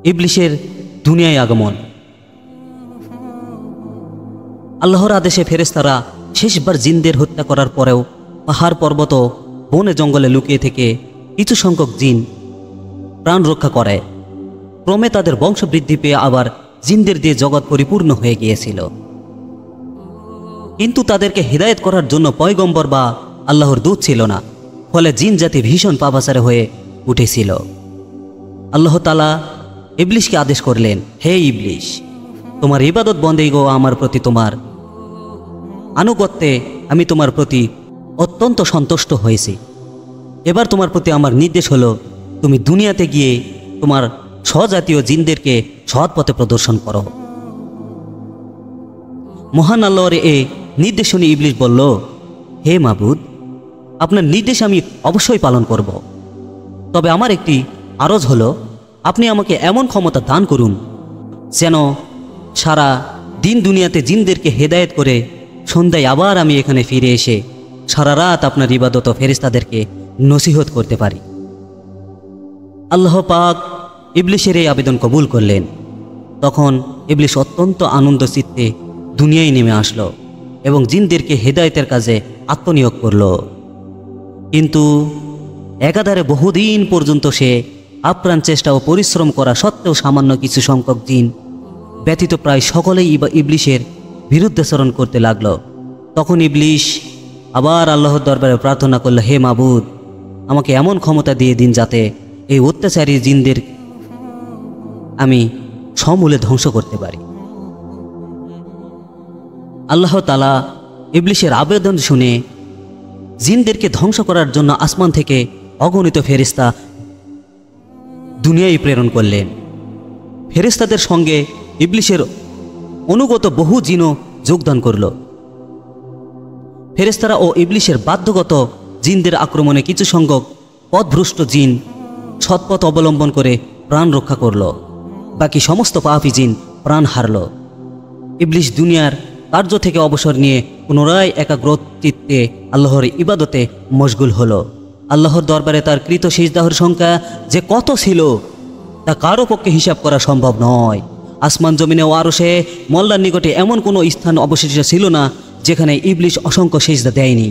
ইবলিশের দুনিয়ায় আগমন। আল্লাহর আদেশে ফেরেশতারা শেষবার জিনদের হত্যা করার পরেও পাহাড় পর্বত বনে জঙ্গলে লুকিয়ে থেকে কিছু সংখ্যক জিন প্রাণ রক্ষা করে। ক্রমে তাদের বংশ বৃদ্ধি পেয়ে আবার জিনদের দিয়ে জগৎ পরিপূর্ণ হয়ে গিয়েছিল। কিন্তু তাদেরকে হিদায়েত করার জন্য পয়গম্বর বা আল্লাহর দূত ছিল না, ফলে জিন জাতি ভীষণ পাপাচারে হয়ে উঠেছিল। আল্লাহ তাআলা ইবলিশকে আদেশ করলেন, হে ইবলিশ, তোমার ইবাদত বন্দেগী আমার প্রতি তোমার আনুগত্যে আমি তোমার প্রতি অত্যন্ত সন্তুষ্ট হয়েছি। এবার তোমার প্রতি আমার নির্দেশ হলো, তুমি দুনিয়াতে গিয়ে তোমার স্বজাতীয় জিনদেরকে সৎ পথে প্রদর্শন করো। মহান আল্লাহর এ নির্দেশ শুনে ইবলিশ বলল, হে মাবুদ, আপনার নির্দেশ আমি অবশ্যই পালন করব। তবে আমার একটি আরজ হলো, আপনি আমাকে এমন ক্ষমতা দান করুন যেন সারা দিন দুনিয়াতে জিনদেরকে হেদায়েত করে সন্ধ্যায় আবার আমি এখানে ফিরে এসে সারা রাত আপনার ইবাদত ও ফেরেশতাদেরকে নসিহত করতে পারি। আল্লাহ পাক ইবলিশের এই আবেদন কবুল করলেন। তখন ইবলিশ অত্যন্ত আনন্দ চিত্তে দুনিয়ায় নেমে আসলো এবং জিনদেরকে হেদায়েতের কাজে আত্মনিয়োগ করল। কিন্তু একাধারে বহুদিন পর্যন্ত সে আপ্রাণ চেষ্টা ও পরিশ্রম করা সত্ত্বেও সামান্য কিছু সংখ্যক জিন ব্যতীত প্রায় সকলেই ইবলিশের বিরুদ্ধাচরণ করতে লাগল। তখন ইবলিশ আবার আল্লাহর দরবারে প্রার্থনা করল, হে মাবুদ, আমাকে এমন ক্ষমতা দিয়ে দিন যাতে এই অত্যাচারী জিনদের আমি সমূলে ধ্বংস করতে পারি। আল্লাহ তাআলা ইবলিশের আবেদন শুনে জিনদেরকে ধ্বংস করার জন্য আসমান থেকে অগণিত ফেরেশতা দুনিয়ায় প্রেরণ করলেন। ফেরেশতাদের সঙ্গে ইবলিশের অনুগত বহু জিনও যোগদান করল। ফেরেশতারা ও ইবলিশের বাধ্যগত জিনদের আক্রমণে কিছু সংখ্যক পথভ্রষ্ট জিন সৎপথ অবলম্বন করে প্রাণ রক্ষা করল। বাকি সমস্ত পাপী জিন প্রাণ হারল। ইবলিশ দুনিয়ার কার্য থেকে অবসর নিয়ে পুনরায় একাগ্র চিত্তে আল্লাহর ইবাদতে মশগুল হলো। আল্লাহর দরবারে তার কৃত সিজদাহর সংখ্যা যে কত ছিল তা কারো পক্ষে হিসাব করা সম্ভব নয়। আসমান জমিনে ও আরশে মোল্লার নিকটে এমন কোনো স্থান অবশিষ্ট ছিল না যেখানে ইবলিশ অসংখ্য সিজদা দেয়নি।